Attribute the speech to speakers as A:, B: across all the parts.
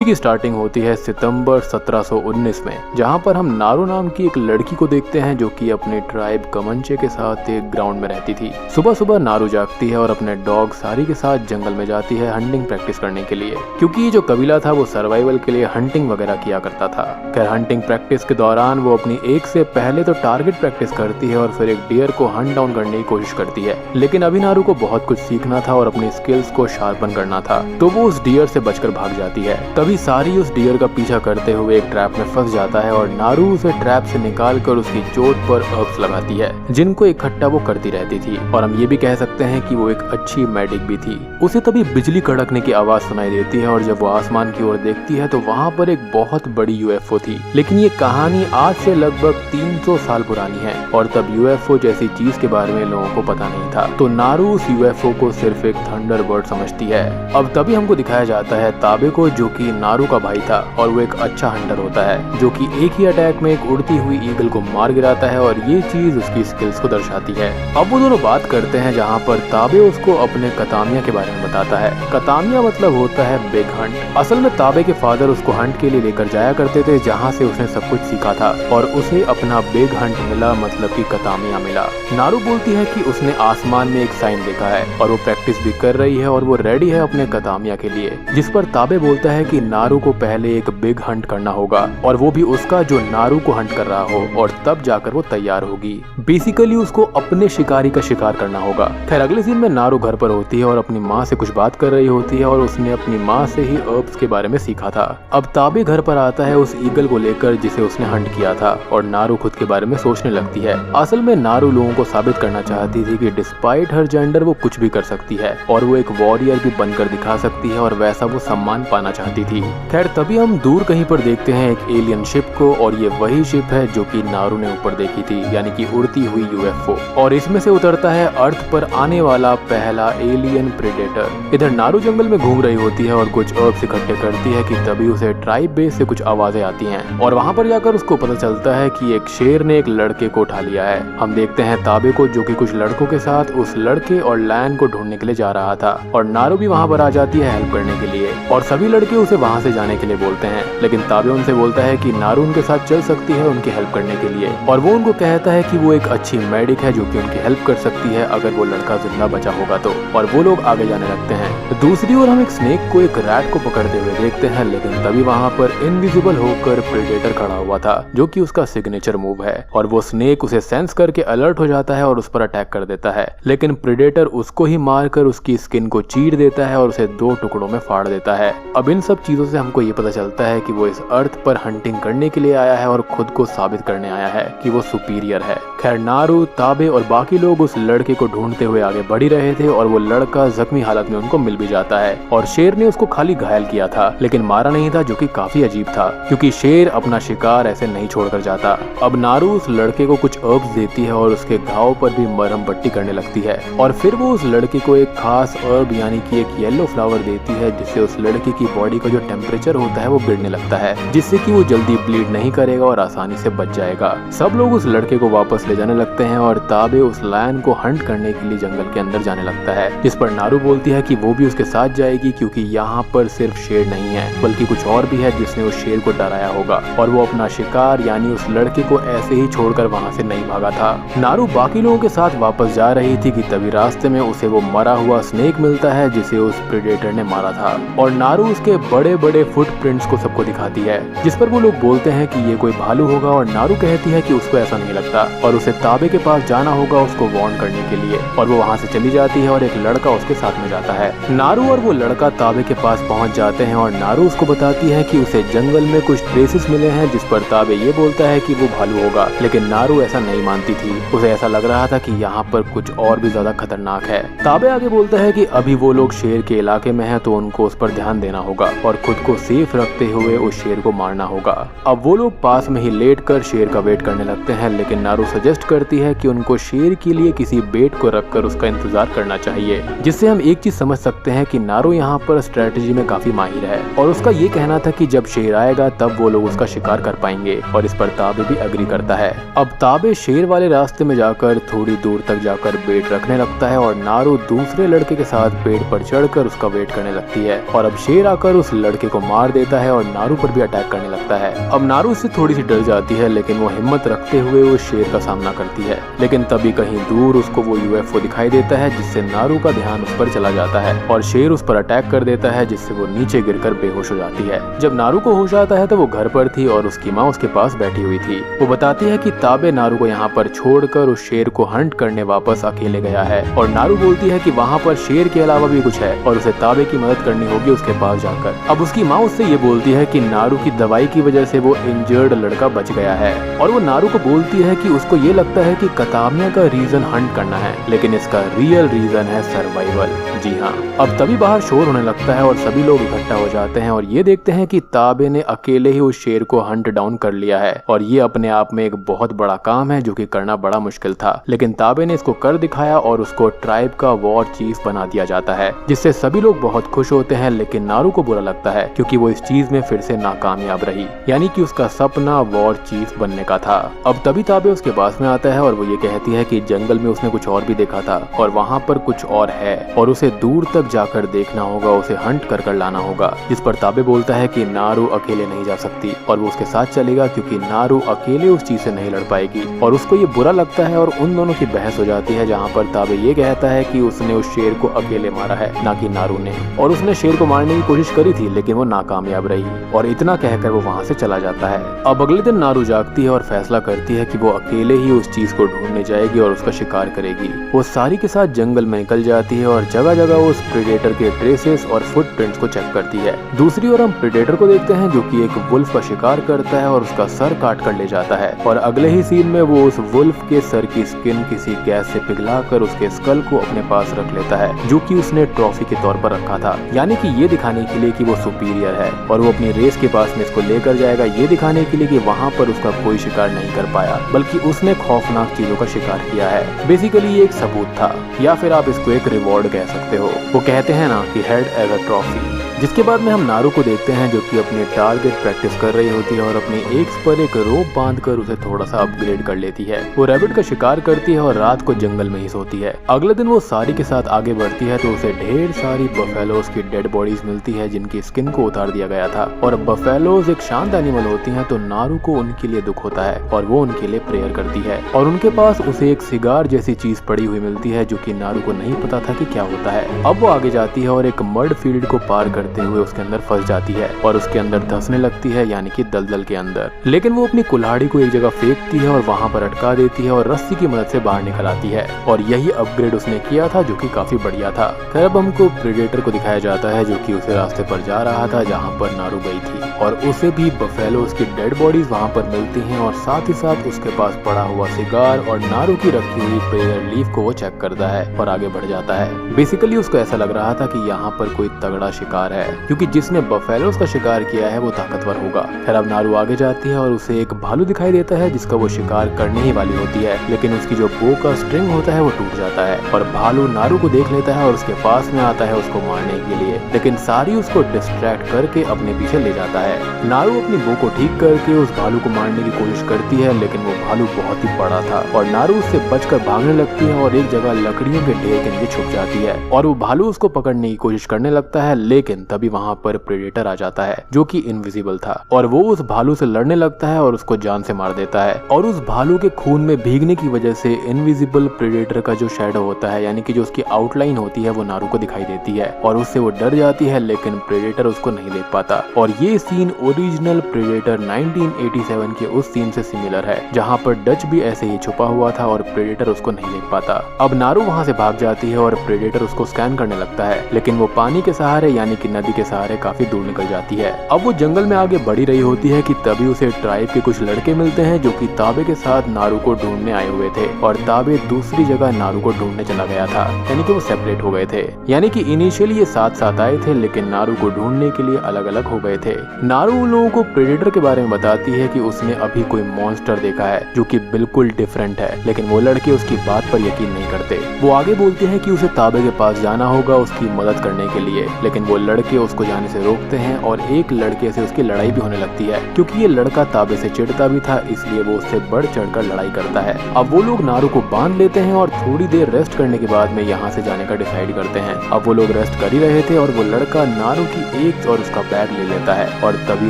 A: की स्टार्टिंग होती है सितंबर 1719 में, जहां पर हम नारू नाम की एक लड़की को देखते हैं जो कि अपने ट्राइब कमंचे के साथ एक ग्राउंड में रहती थी। सुबह सुबह नारू जागती है और अपने डॉग सारी के साथ जंगल में जाती है हंटिंग प्रैक्टिस करने के लिए, क्योंकि ये जो कबीला था वो सर्वाइवल के लिए हंटिंग वगैरह किया करता था। खैर हंटिंग प्रैक्टिस के दौरान वो अपनी एक से पहले तो टारगेट प्रैक्टिस करती है और फिर एक डियर को हंट डाउन करने की कोशिश करती है, लेकिन अभी नारू को बहुत कुछ सीखना था और अपनी स्किल्स को शार्पन करना था, तो वो उस डियर से बचकर भाग जाती है। तभी सारी उस डियर का पीछा करते हुए एक ट्रैप में फंस जाता है और नारू उसे ट्रैप से निकाल कर उसकी चोट पर हर्ब्स लगाती है, जिनको इकट्ठा वो करती रहती थी। और हम ये भी कह सकते हैं कि वो एक अच्छी मेडिक भी थी। उसे तभी बिजली कड़कने की आवाज सुनाई देती है और जब वो आसमान की ओर देखती है तो वहाँ पर एक बहुत बड़ी यूएफओ थी। लेकिन ये कहानी आज से लगभग 300 साल पुरानी है और तब यूएफओ जैसी चीज के बारे में लोगों को पता नहीं था, तो नारू उस यूएफओ को सिर्फ एक थंडरबर्ड समझती है। अब तभी हमको दिखाया जाता है ताबे को, जो कि नारू का भाई था और वो एक अच्छा हंटर होता है, जो कि एक ही अटैक में एक उड़ती हुई ईगल को मार गिराता है और ये चीज उसकी स्किल्स को दर्शाती है। अब वो दोनों बात करते हैं जहाँ पर ताबे उसको अपने कतामिया के बारे में बताता है। कतामिया मतलब होता है बिग हंट। असल में ताबे के फादर उसको हंट के लिए लेकर जाया करते थे, जहाँ से उसने सब कुछ सीखा था और उसे अपना बिग हंट मिला, मतलब कि कतामिया मिला। नारू बोलती है कि उसने आसमान में एक साइन देखा है और वो प्रैक्टिस भी कर रही है और वो रेडी है अपने कतामिया के लिए, जिस पर ताबे बोलता है कि नारू को पहले एक बिग हंट करना होगा और वो भी उसका जो नारू को हंट कर रहा हो, और तब जाकर वो तैयार होगी। बेसिकली उसको अपने शिकारी का शिकार करना होगा। खैर अगले सीन में नारू घर पर होती है और अपनी माँ से कुछ बात कर रही होती है और उसने अपनी माँ से ही हर्ब्स के बारे में सीखा था। अब ताबे घर पर आता है उस ईगल को लेकर जिसे उसने हंट किया था और नारू खुद के बारे में सोचने लगती है। असल में नारू लोगों को साबित करना चाहती थी कि डिस्पाइट हर जेंडर वो कुछ भी कर सकती है और वो एक वॉरियर भी बनकर दिखा सकती है और वैसा वो सम्मान पाना चाहती थी। खैर तभी हम दूर कहीं पर देखते हैं एक एलियन शिप को, और ये वही शिप है जो कि नारू ने ऊपर देखी थी, यानी कि उड़ती हुई यूएफओ, और इसमें से उतरता है अर्थ पर आने वाला पहला एलियन प्रेडेटर। इधर नारू जंगल में घूम रही होती है और कुछ हर्ब्स इकट्ठे करती है कि तभी उसे ट्राइब बेस से कुछ आवाजें आती हैं और वहां पर जाकर उसको पता चलता है कि एक शेर ने एक लड़के को उठा लिया है। हम देखते हैं ताबे को, जो कि कुछ लड़कों के साथ उस लड़के और लैन को ढूंढने के लिए जा रहा था, और नारू भी वहां पर आ जाती है हेल्प करने के लिए और सभी लड़के उसे वहां से जाने के लिए बोलते हैं, लेकिन ताबे उनसे बोलता है कि नारू उनके साथ चल सकती है उनकी हेल्प करने के लिए, और वो उनको कहता है कि वो एक अच्छी मेडिक है जो कि उनकी हेल्प कर सकती है अगर वो लड़का जिंदा बचा होगा तो, और वो लोग आगे जाने लगते हैं। दूसरी ओर हम एक स्नेक को एक रैट को पकड़ते हुए देखते हैं, लेकिन तभी वहाँ पर इनविजिबल होकर प्रेडेटर खड़ा हुआ था, जो कि उसका सिग्नेचर मूव है, और वो स्नेक उसे सेंस करके अलर्ट हो जाता है और उस पर अटैक कर देता है, लेकिन प्रेडेटर उसको ही मारकर उसकी स्किन को चीर देता है और उसे 2 टुकड़ों में फाड़ देता है। अब इन सब चीजों से हमको ये पता चलता है कि वो इस अर्थ पर हंटिंग करने के लिए आया है और खुद को साबित करने आया है कि वो सुपीरियर है। खैर नारू, ताबे और बाकी लोग उस लड़के को ढूंढते हुए आगे बढ़ ही रहे थे और वो लड़का जख्मी हालत में उनको मिल भी जाता है, और शेर ने उसको खाली घायल किया था लेकिन मारा नहीं था, जो कि काफी अजीब था क्योंकि शेर अपना शिकार ऐसे नहीं छोड़कर जाता। अब नारू उस लड़के को कुछ हर्ब्स देती है और उसके घाव पर भी मरहम पट्टी करने लगती है, और फिर वो उस लड़के को एक खास हर्ब यानी कि एक येलो फ्लावर देती है, जिससे उस लड़के की बॉडी का जो टेम्परेचर होता है वो गिरने लगता है, जिससे कि वो जल्दी ब्लीड नहीं करेगा और आसानी से बच जाएगा। सब लोग उस लड़के को वापस ले जाने लगते हैं और ताबे उस लायन को हंट करने के लिए जंगल के अंदर जाने लगता है, जिस पर नारू बोलती है कि वो भी उसके साथ जाएगी क्योंकि यहाँ पर सिर्फ शेर नहीं है बल्कि कुछ और भी है जिसने उस शेर को डराया होगा, और वो अपना शिकार यानी उस लड़के को ऐसे ही छोड़कर वहाँ से नहीं भागा था। नारू बाकी लोगों के साथ वापस जा रही थी कि तभी रास्ते में उसे वो मरा हुआ स्नेक मिलता है जिसे उस प्रेडेटर ने मारा था, और नारू उसके बड़े बड़े फुटप्रिंट्स को सबको दिखाती है, जिस पर वो लोग बोलते हैं कि ये कोई भालू होगा, और नारू कहती है कि उसको ऐसा नहीं लगता और उसे ताबे के पास जाना होगा उसको वार्न करने के लिए, और वो वहाँ से चली जाती है और एक लड़का उसके साथ में जाता है। नारू और वो लड़का ताबे के पास पहुँच जाते हैं और नारू उसको बताती है कि उसे जंगल में कुछ ट्रेसेस मिले हैं, जिस पर ताबे ये बोलता है कि वो भालू होगा, लेकिन नारू ऐसा नहीं मानती थी। उसे ऐसा लग रहा था कि यहाँ पर कुछ और भी ज्यादा खतरनाक है। ताबे आगे बोलता है कि अभी वो लोग शेर के इलाके में हैं तो उनको उस पर ध्यान देना होगा और खुद को सेफ रखते हुए उस शेर को मारना होगा। अब वो लोग पास में ही लेटकर शेर का वेट करने लगते हैं, लेकिन नारू सजेस्ट करती है कि उनको शेर के लिए किसी बेट को रखकर उसका इंतजार करना चाहिए, जिससे हम एक चीज समझ सकते हैं कि नारू यहाँ पर स्ट्रेटेजी में काफी माहिर है, और उसका ये कहना था कि जब शेर आएगा तब वो लोग उसका शिकार कर पाएंगे, और इस पर ताबे भी अग्री करता है। अब ताबे शेर वाले रास्ते में जाकर थोड़ी दूर तक जाकर बेट रखने लगता है और नारू दूसरे लड़के के साथ पेड़ पर चढ़कर उसका वेट करने लगती है, और अब शेर आकर उस लड़के लड़के को मार देता है और नारू पर भी अटैक करने लगता है। अब नारू इससे थोड़ी सी डर जाती है, लेकिन वो हिम्मत रखते हुए उस शेर का सामना करती है। लेकिन तभी कहीं दूर उसको वो यूएफओ दिखाई देता है, जिससे नारू का ध्यान उस पर चला जाता है और शेर उस पर अटैक कर देता है, जिससे वो नीचे गिरकर बेहोश हो जाती है। जब नारू को होश आता है तो वो घर पर थी और उसकी माँ उसके पास बैठी हुई थी। वो बताती है कि ताबे नारू को यहाँ पर छोड़कर उस शेर को हंट करने वापस अकेले गया है और नारू बोलती है कि वहाँ पर शेर के अलावा भी कुछ है और उसे ताबे की मदद करनी होगी उसके पास जाकर। अब उसकी माँ उससे ये बोलती है कि नारू की दवाई की वजह से वो इंजर्ड लड़का बच गया है और वो नारू को बोलती है कि उसको ये लगता है कि कतामिया का रीजन हंट करना है, लेकिन इसका रियल रीजन है सर्वाइवल। जी हाँ, अब तभी बाहर शोर होने लगता है और सभी लोग इकट्ठा हो जाते हैं और ये देखते हैं कि ताबे ने अकेले ही उस शेर को हंट डाउन कर लिया है और ये अपने आप में एक बहुत बड़ा काम है जो कि करना बड़ा मुश्किल था, लेकिन ताबे ने इसको कर दिखाया और उसको ट्राइब का वॉर चीफ बना दिया जाता है, जिससे सभी लोग बहुत खुश होते हैं। लेकिन नारू को बुरा लगता है क्योंकि वो इस चीज में फिर से नाकामयाब रही, यानी कि उसका सपना वॉर चीफ बनने का था। अब तभी ताबे उसके पास में आता है और वो ये कहती है कि जंगल में उसने कुछ और भी देखा था और वहाँ पर कुछ और है और उसे दूर तक जाकर देखना होगा, उसे हंट कर कर लाना होगा। जिस पर ताबे बोलता है कि नारू अकेले नहीं जा सकती और वो उसके साथ चलेगा क्योंकि नारू अकेले उस चीज से नहीं लड़ पाएगी और उसको ये बुरा लगता है और उन दोनों की बहस हो जाती है, जहाँ पर ताबे ये कहता है कि उसने उस शेर को अकेले मारा है, ना कि नारू ने, और उसने शेर को मारने की कोशिश करी थी लेकिन वो नाकामयाब रही और इतना कहकर वो वहाँ से चला जाता है। अब अगले दिन नारू जागती है और फैसला करती है कि वो अकेले ही उस चीज को ढूंढने जाएगी और उसका शिकार करेगी। वो सारी के साथ जंगल में निकल जाती है और जगह जगह उस प्रेडेटर के ट्रेसेस और फुटप्रिंट्स को चेक करती है। दूसरी ओर हम प्रेडेटर को देखते हैं जो कि एक वुल्फ का शिकार करता है और उसका सर काट कर ले जाता है और अगले ही सीन में वो उस वुल्फ के सर की स्किन किसी गैस से पिघलाकर उसके स्कल को अपने पास रख लेता है, जो कि उसने ट्रॉफी के तौर पर रखा था, यानी कि ये दिखाने के लिए कि वो सुपीरियर है और वो अपनी रेस के पास में इसको लेकर जाएगा, ये दिखाने के लिए कि वहाँ पर उसका कोई शिकार नहीं कर पाया बल्कि उसने खौफनाक चीजों का शिकार किया है। बेसिकली ये एक सबूत था या फिर आप इसको एक रिवॉर्ड कह सकते हो। वो कहते हैं ना कि हेड एज अ ट्रॉफी। जिसके बाद में हम नारू को देखते हैं जो कि अपने टारगेट प्रैक्टिस कर रही होती है और अपने एग्स पर एक रोप बांधकर उसे थोड़ा सा अपग्रेड कर लेती है। वो रैबिट का शिकार करती है और रात को जंगल में ही सोती है। अगले दिन वो सारी के साथ आगे बढ़ती है तो उसे ढेर सारी बफेलोज की डेड बॉडीज मिलती है जिनकी स्किन को उतार दिया गया था और बफेलोज एक शांत एनिमल होती हैं, तो नारू को उनके लिए दुख होता है और वो उनके लिए प्रेयर करती है और उनके पास उसे एक सिगार जैसी चीज पड़ी हुई मिलती है जो कि नारू को नहीं पता था कि क्या होता है। अब वो आगे जाती है और एक मड फील्ड को पार करते हुए उसके अंदर फंस जाती है और उसके अंदर धंसने लगती है, यानी कि दलदल के अंदर। लेकिन वो अपनी कुल्हाड़ी को एक जगह फेंकती है और वहाँ पर अटका देती है और रस्सी की मदद से बाहर निकल आती है और यही अपग्रेड उसने किया था जो कि काफी बढ़िया था। फिर अब हमको प्रेडेटर को दिखाया जाता है जो कि उसे रास्ते पर जा रहा था जहाँ पर नारू गई थी और उसे भी बफेलोज की डेड बॉडीज वहाँ पर मिलती हैं और साथ ही साथ उसके पास पड़ा हुआ सिगार और नारू की रखी हुई प्रेयर लीफ को वो चेक करता है और आगे बढ़ जाता है। बेसिकली उसको ऐसा लग रहा था कि यहाँ पर कोई तगड़ा शिकार है क्योंकि जिसने बफेलोज का शिकार किया है वो ताकतवर होगा। फिर अब नारू आगे जाती है और उसे एक भालू दिखाई देता है जिसका वो शिकार करने ही वाली होती है, लेकिन उसकी जो बो का स्ट्रिंग होता है वो टूट जाता है और भालू नारू को देख लेता है और उसके पास में आता है उसको मारने के लिए, लेकिन सारी उसको डिस्ट्रैक्ट करके अपने पीछे ले जाता है। नारू अपनी बो को ठीक करके उस भालू को मारने की कोशिश करती है, लेकिन वो भालू बहुत ही बड़ा था और नारू उससे बचकर भागने लगती है और एक जगह लकड़ियों के ढेर के नीचे छुप जाती है और वो भालू उसको पकड़ने की कोशिश करने लगता है, लेकिन तभी वहाँ पर प्रेडेटर आ जाता है जो कि इनविजिबल था और वो उस भालू से लड़ने लगता है और उसको जान से मार देता है और उस भालू के खून में भीगने की वजह से इनविजिबल प्रेडेटर का जो शैडो होता है, यानी कि जो उसकी आउटलाइन होती है, वो नारू को दिखाई देती है और उससे वो डर जाती है, लेकिन प्रेडेटर उसको नहीं देख पाता। और ये सीन ओरिजिनल प्रेडेटर 1987 के उस सीन से सिमिलर है जहाँ पर डच भी ऐसे ही छुपा हुआ था और प्रेडेटर उसको नहीं देख पाता। अब नारू वहाँ से भाग जाती है और प्रेडेटर उसको स्कैन करने लगता है, लेकिन वो पानी के सहारे यानी कि नदी के सहारे काफी दूर निकल जाती है। अब वो जंगल में आगे बढ़ी रही होती है कि तभी उसे ट्राइब के कुछ लड़के मिलते हैं जो कि ताबे के साथ नारू को ढूंढने आए हुए थे और ताबे दूसरी जगह नारू को ढूंढने चला गया था, यानी कि वो सेपरेट हो गए थे। यानी कि इनिशियली ये साथ साथ आए थे लेकिन नारू को ढूंढने के लिए अलग अलग हो गए थे। नारू उन लोगों को प्रेडेटर के बारे में बताती है कि उसने अभी कोई मॉन्स्टर देखा है जो कि बिल्कुल डिफरेंट है, लेकिन वो लड़के उसकी बात पर यकीन नहीं करते। वो आगे बोलते हैं कि उसे ताबे के पास जाना होगा उसकी मदद करने के लिए, लेकिन वो लड़के लड़के उसको जाने से रोकते हैं और एक लड़के से उसकी लड़ाई भी होने लगती है, क्योंकि ये लड़का ताबे से चिढ़ता भी था, इसलिए वो उससे बढ़ चढ़कर लड़ाई करता है। अब वो लोग नारू को बांध लेते हैं और थोड़ी देर रेस्ट करने के बाद में यहाँ से जाने का डिसाइड करते हैं। अब वो लोग रेस्ट कर ही रहे थे और वो लड़का नारू की एक और उसका बैग ले लेता है और तभी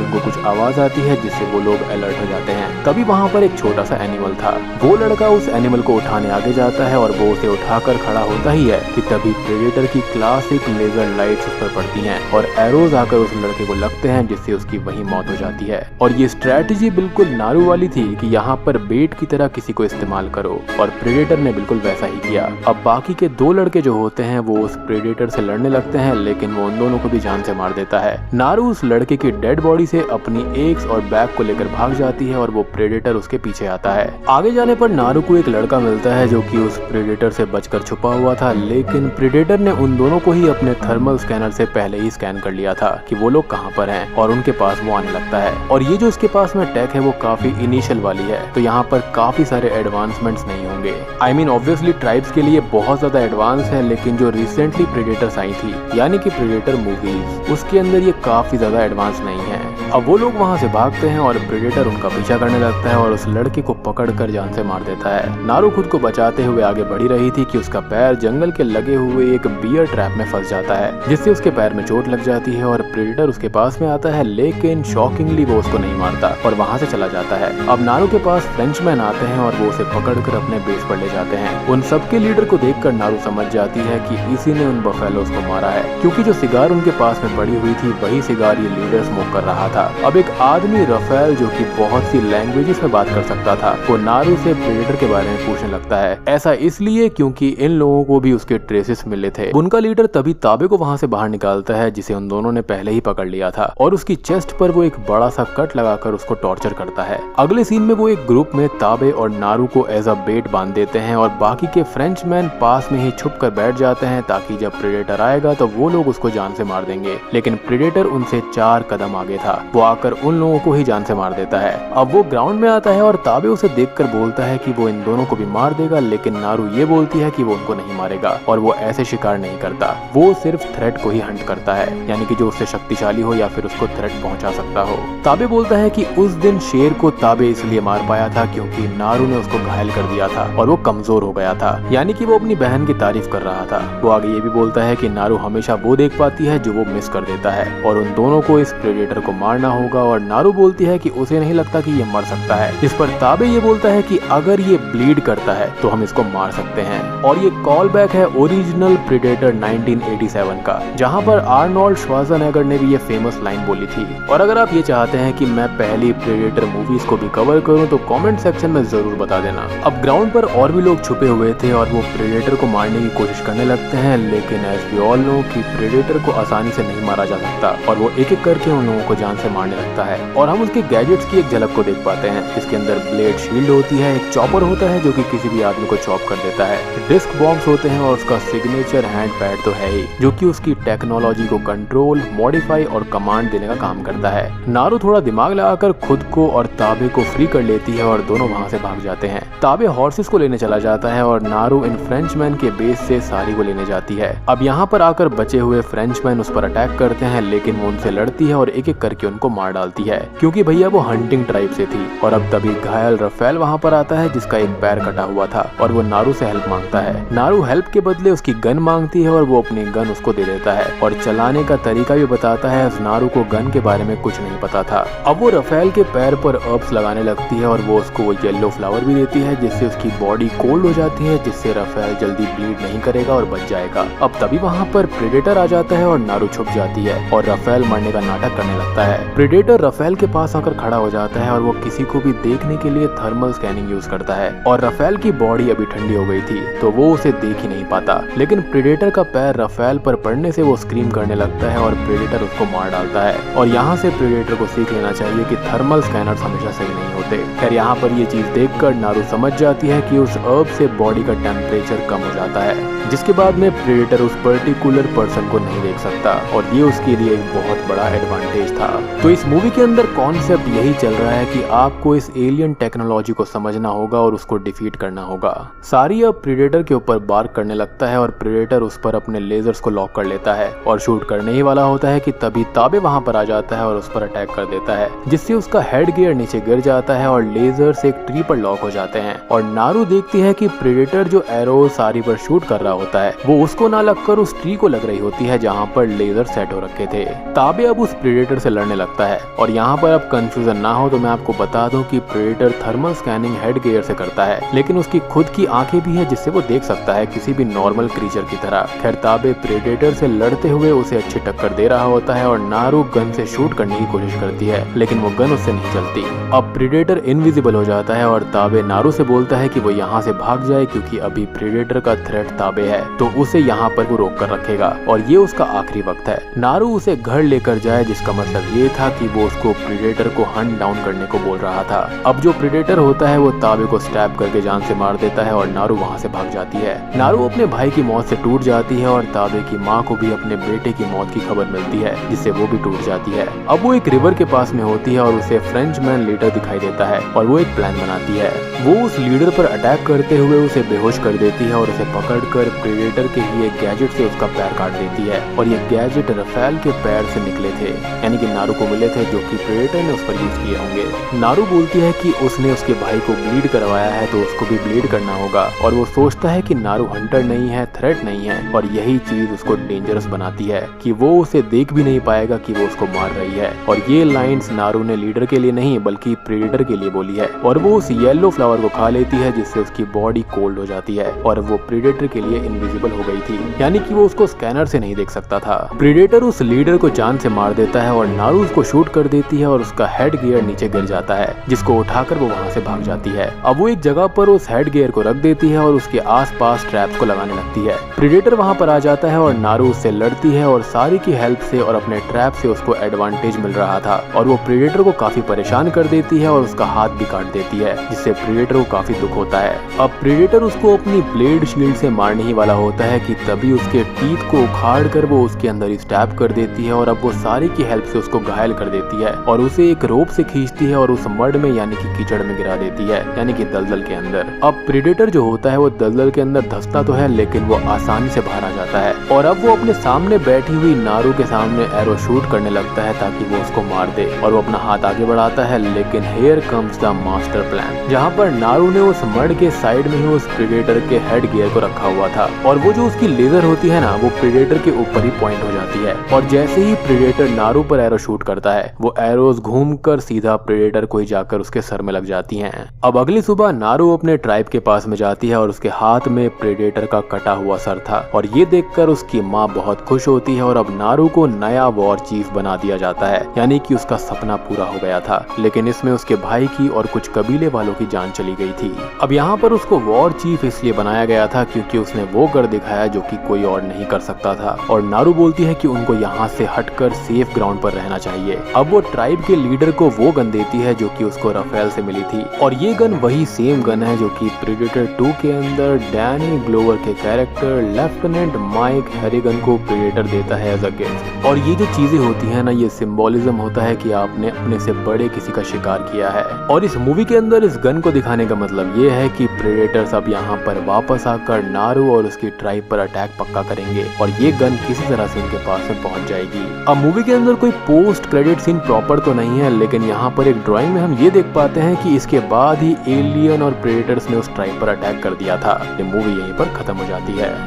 A: उनको कुछ आवाज आती है जिससे वो लोग अलर्ट हो जाते हैं। तभी वहाँ पर एक छोटा सा एनिमल था। वो लड़का उस एनिमल को उठाने आगे जाता है और वो उसे उठाकर खड़ा होता ही है कि तभी प्रेडेटर की क्लासिक लेजर लाइट्स उस पर पड़ती हैं और एरोज आकर उस लड़के को लगते हैं, जिससे उसकी वही मौत हो जाती है। और ये स्ट्रेटजी बिल्कुल नारू वाली थी कि यहाँ पर बेट की तरह किसी को इस्तेमाल करो, और प्रेडेटर ने बिल्कुल वैसा ही किया। अब बाकी के दो लड़के जो होते हैं वो उस प्रेडेटर से लड़ने लगते हैं, लेकिन वो उन दोनों को भी जान से मार देता है। नारू उस लड़के की डेड बॉडी से अपनी एक्स और बैग को लेकर भाग जाती है और वो प्रेडेटर उसके पीछे आता है। आगे जाने पर नारू को एक लड़का मिलता है जो कि उस प्रेडेटर से बचकर छुपा हुआ था, लेकिन प्रेडेटर ने उन दोनों को ही अपने थर्मल स्कैनर से पहले ही स्कैन कर लिया था कि वो लोग कहाँ पर हैं, और उनके पास वो आने लगता है। और ये जो इसके पास में टेक है वो काफी इनिशियल वाली है, तो यहाँ पर काफी सारे एडवांसमेंट्स नहीं होंगे। आई मीन ऑब्वियसली ट्राइब्स के लिए बहुत ज्यादा एडवांस है, लेकिन जो रिसेंटली प्रेडेटर्स आई थी यानी कि प्रेडेटर मूवीज, उसके अंदर ये काफी ज्यादा एडवांस नहीं है। अब वो लोग वहाँ से भागते हैं और प्रेडेटर उनका पीछा करने लगता है और उस लड़के को पकड़कर जान से मार देता है। नारू खुद को बचाते हुए आगे बढ़ी रही थी कि उसका पैर जंगल के लगे हुए एक बियर ट्रैप में फंस जाता है, जिससे उसके पैर में चोट लग जाती है और प्रेडेटर उसके पास में आता है, लेकिन शॉकिंगली वो उसको नहीं मारता और वहाँ से चला जाता है। अब नारू के पास फ्रेंचमैन आते हैं और वो उसे पकड़कर अपने बेस पर ले जाते हैं। उन सबके लीडर को देखकर नारू समझ जाती है कि इसी ने उन बफेलोज को मारा है, क्योंकि जो सिगार उनके पास में पड़ी हुई थी वही सिगार ये लीडर स्मोक कर रहा था। अब एक आदमी रफेल जो कि बहुत सी लैंग्वेजेस में बात कर सकता था, वो नारू से प्रेडेटर के बारे में पूछने लगता है। ऐसा इसलिए क्योंकि इन लोगों को भी उसके ट्रेसेस मिले थे। उनका लीडर तभी ताबे को वहाँ से बाहर निकालता है, जिसे उन दोनों ने पहले ही पकड़ लिया था, और उसकी चेस्ट पर वो एक बड़ा सा कट लगाकर उसको टॉर्चर करता है। अगले सीन में वो एक ग्रुप में ताबे और नारू को एज अ बेट बांध देते हैं और बाकी के फ्रेंचमैन पास में ही छुप कर बैठ जाते हैं, ताकि जब प्रेडेटर आएगा तो वो लोग उसको जान से मार देंगे। लेकिन प्रेडेटर उनसे 4 कदम आगे था, वो आकर उन लोगों को ही जान से मार देता है। अब वो ग्राउंड में आता है और ताबे उसे देखकर बोलता है कि वो इन दोनों को भी मार देगा, लेकिन नारू ये बोलती है कि वो उनको नहीं मारेगा और वो ऐसे शिकार नहीं करता, वो सिर्फ थ्रेट को ही हंट करता है, यानी कि जो उससे शक्तिशाली हो या फिर उसको थ्रेट पहुंचा सकता हो। ताबे बोलता है कि उस दिन शेर को ताबे इसलिए मार पाया था क्योंकि नारू ने उसको घायल कर दिया था और वो कमजोर हो गया था, यानी कि वो अपनी बहन की तारीफ कर रहा था। वो आगे ये भी बोलता है कि नारू हमेशा वो देख पाती है जो वो मिस कर देता है और उन दोनों को इस प्रेडेटर को मारना होगा, और नारू बोलती है कि उसे नहीं लगता कि ये मर सकता है। इस पर ताबे ये बोलता है कि अगर ये ब्लीड करता है तो हम इसको मार सकते हैं, और ये कॉल बैक है ओरिजिनल प्रेडेटर 1987 का, जहाँ पर आर्नोल्ड श्वार्ज़नेगर ने भी ये फेमस लाइन बोली थी। और अगर आप ये चाहते हैं कि मैं पहली प्रेडेटर मूवीज को भी कवर करूं तो कमेंट सेक्शन में जरूर बता देना। अब ग्राउंड पर और भी लोग छुपे हुए थे और वो प्रेडेटर को मारने की कोशिश करने लगते हैं, लेकिन एज वी ऑल नो कि प्रेडेटर को आसानी से नहीं मारा जा सकता और वो एक एक करके उन लोगों को जान से मारने लगता है। और हम उसके गैजेट्स की एक झलक को देख पाते हैं, जिसके अंदर ब्लेड शील्ड होती है, एक चॉपर होता है जो कि किसी भी आदमी को चॉप कर देता है, डिस्क बॉम्ब्स होते हैं और उसका सिग्नेचर हैंड पैड तो है ही, जो कि उसकी टेक्नोलॉजी को कंट्रोल, मॉडिफाई और कमांड देने का काम करता है। नारू थोड़ा दिमाग लगाकर खुद को और ताबे को फ्री कर लेती है और दोनों वहाँ से भाग जाते हैं। ताबे हॉर्सेस को लेने चला जाता है और नारू इन फ्रेंचमैन के बेस से सारी को लेने जाती है। अब यहाँ पर आकर बचे हुए फ्रेंचमैन उस पर अटैक करते हैं, लेकिन वो उनसे लड़ती है और एक एक करके उनको मार डालती है, क्योंकि भैया वो हंटिंग ट्राइब से थी। और अब तभी घायल रफेल वहाँ पर आता है, जिसका एक पैर कटा हुआ था, और वो नारू से हेल्प मांगता है। नारू हेल्प के बदले उसकी गन मांगती है और वो अपनी गन उसको दे देता है और चलाने का तरीका भी बताता है। नारू को गन के बारे में कुछ नहीं पता था। अब वो रफेल के पैर पर अर्ब्स लगाने लगती है और वो उसको येलो फ्लावर भी देती है, जिससे उसकी बॉडी कोल्ड हो जाती है, जिससे रफेल जल्दी ब्लीड नहीं करेगा और बच जाएगा। अब तभी वहाँ पर प्रेडेटर आ जाता है और नारू छुप जाती है और रफेल मरने का नाटक करने लगता है। प्रेडेटर रफेल के पास आकर खड़ा हो जाता है और वो किसी को भी देखने के लिए थर्मल स्कैनिंग यूज करता है, और रफेल की बॉडी अभी ठंडी हो गई थी तो वो उसे देख ही नहीं पाता, लेकिन प्रेडेटर का पैर रफेल पर पड़ने से वो स्क्रीम करने लगता है और प्रेडेटर उसको मार डालता है। और यहाँ से प्रेडेटर को सीख लेना चाहिए कि थर्मल स्कैनर्स हमेशा सही नहीं होते। खैर यहाँ पर ये चीज देखकर नारू समझ जाती है कि उस अर्ब से बॉडी का टेम्परेचर कम हो जाता है, जिसके बाद में प्रेडेटर उस पर्टिकुलर पर्सन को नहीं देख सकता, और ये उसके लिए एक बहुत बड़ा एडवांटेज था। तो इस मूवी के अंदर कॉन्सेप्ट यही चल रहा है कि आपको इस एलियन टेक्नोलॉजी को समझना होगा और उसको डिफीट करना होगा। सारी अब प्रेडेटर के ऊपर बार्क करने लगता है और प्रेडेटर उस पर अपने लेजर्स को लॉक कर लेता है और शूट करने ही वाला होता है कि तभी ताबे वहाँ पर आ जाता है और उस पर अटैक कर देता है, जिससे उसका हेड गियर नीचे गिर जाता है और लेजर से एक ट्री पर लॉक हो जाते हैं। और नारू देखती है कि प्रेडेटर जो एरो सारी पर शूट कर रहा होता है वो उसको ना लगकर उस ट्री को लग रही होती है जहाँ पर लेजर सेट हो रखे थे। ताबे अब उस प्रेडेटर से लड़ने लगता है और यहाँ पर अब कंफ्यूजन ना हो तो मैं आपको बता दूं कि predator thermal scanning head gear से करता है, लेकिन उसकी खुद की आंखें भी है जिससे वो देख सकता है किसी भी नॉर्मल क्रीचर की तरह। खैर ताबे प्रेडेटर से लड़ते हुए उसे अच्छी टक्कर दे रहा होता है और नारू गन से शूट करने की कोशिश करती है, लेकिन वो गन उससे नहीं चलती। अब प्रेडेटर इनविजिबल हो जाता है और ताबे नारू से बोलता है कि वो यहाँ से भाग जाए क्योंकि अभी प्रेडेटर का थ्रेट ताबे है तो उसे यहाँ पर वो रोक कर रखेगा और ये उसका आखिरी वक्त है। नारू उसे घर लेकर जाए जिसका मतलब ये था कि वो उसको प्रेडेटर को हंट डाउन करने को बोल रहा था। अब जो प्रेडेटर होता है वो ताबे को स्टैब करके जान से मार देता है और नारू वहाँ से भाग जाती है। नारू अपने भाई की मौत से टूट जाती है और ताबे की माँ को भी अपने बेटे की मौत की खबर मिलती है जिससे वो भी टूट जाती है। अब वो एक रिवर के पास में होती है और उसे फ्रेंच मैन लीडर दिखाई देता है और वो एक प्लान बनाती है। वो उस लीडर पर अटैक करते हुए उसे बेहोश कर देती है और उसे पकड़कर प्रेडेटर के ही एक गैजेट से उसका पैर काट देती है और ये गैजेट रफेल के पैर से निकले थे, यानी कि नारू को मिले थे, जो कि प्रेडेटर ने उस पर यूज किए होंगे। नारू बोलती है कि उसने उसके भाई को ब्लीड करवाया है तो उसको भी ब्लीड करना होगा और वो सोचता है कि नारू हंटर नहीं है, थ्रेट नहीं है और यही चीज उसको डेंजरस बनाती है कि वो उसे देख भी नहीं पाएगा कि वो उसको मार रही है। और ये लाइंस नारू ने लीडर के लिए नहीं बल्कि प्रेडेटर के लिए बोली है और वो उस येलो फ्लावर को खा लेती है जिससे उसकी बॉडी कोल्ड हो जाती है और वो प्रेडेटर के लिए इनविजिबल हो गई थी, यानी कि वो उसको स्कैनर से नहीं देख सकता था। प्रेडेटर उस लीडर को जान से मार देता है और नारू उसको शूट कर देती है और उसका हेड गियर नीचे गिर जाता है जिसको उठाकर वो वहाँ से भाग जाती है। अब वो एक जगह पर उस हेड गियर को रख देती है और उसके आसपास ट्रैप्स को लगाने लगती है। प्रेडेटर वहाँ पर आ जाता है और नारू उससे लड़ती है और सारी की हेल्प से और अपने ट्रैप से उसको एडवांटेज मिल रहा था और वो प्रेडेटर को काफी परेशान कर देती है और उसका हाथ भी काट देती है जिससे प्रेडेटर को काफी दुख होता है। अब प्रेडेटर उसको अपनी ब्लेड शील्ड से मारने ही वाला होता है कि तभी उसके टीथ को उखाड़ कर वो उसके अंदर स्टैब कर देती है और अब वो सारी की हेल्प से उसको घायल कर देती है और उसे एक रोप से खींचती है और उस मड में यानी कि कीचड़ में गिरा देती है, यानी कि दलदल के अंदर। अब प्रेडेटर जो होता है वो दलदल के अंदर धंसता तो है लेकिन वो आसानी से बाहर आ जाता है और अब वो अपने सामने बैठी हुई नारू के सामने एरो शूट करने लगता है ताकि वो उसको मार दे और वो अपना हाथ आगे बढ़ाता है, लेकिन here comes the master plan, जहाँ पर नारू ने उस मड के साइड में ही उस प्रेडेटर के हेड गियर को रखा हुआ था और वो जो उसकी लेजर होती है ना वो प्रेडेटर के ऊपर ही पॉइंट हो जाती है और जैसे ही प्रेडेटर नारू पर एरो शूट करता है वो एरोज घूमकर सीधा प्रेडेटर को ही जाकर उसके सर में लग जाती हैं। अब अगली सुबह नारू अपने ट्राइब के पास में जाती है और उसके हाथ में प्रेडेटर का कटा हुआ सर था और ये देखकर उसकी माँ बहुत खुश होती है और अब नारू को नया वॉर चीफ बना दिया जाता है, यानी कि उसका सपना पूरा हो गया था, लेकिन इसमें उसके भाई की और कुछ कबीले वालों की जान चली गई थी। अब यहाँ पर उसको वॉर चीफ इसलिए बनाया गया था क्योंकि उसने वो कर दिखाया जो कि कोई और नहीं कर सकता था और नारू बोलती है कि उनको यहाँ से हटकर सेफ ग्राउंड पर रहना चाहिए। अब वो ट्राइब के लीडर को वो गन देती है जो कि उसको रफेल से मिली थी और ये गन वही सेम गन है जो कि प्रेडेटर 2 के अंदर डैनी ग्लोवर के कैरेक्टर लेफ्टिनेंट माइक हैरिगन को प्रेडेटर देता है एज अ गिफ्ट। और ये जो चीजें होती है ना ये सिंबोलिज्म होता है कि आपने अपने से बड़े किसी का शिकार किया है और इस मूवी के अंदर इस गन को दिखाने का मतलब ये है कि प्रेडेटर्स अब यहाँ पर वापस आकर नारू और उसकी ट्राइब पर अटैक पक्का करेंगे और ये गन किसी तरह से उनके पास में पहुंच जाएगी। अब मूवी के अंदर कोई पोस्ट क्रेडिट सीन प्रॉपर तो नहीं है, लेकिन यहाँ पर एक ड्राइंग में हम ये देख पाते हैं कि इसके बाद ही एलियन और प्रेडेटर्स ने उस ट्राइब पर अटैक कर दिया था। ये मूवी यहीं पर खत्म हो जाती है।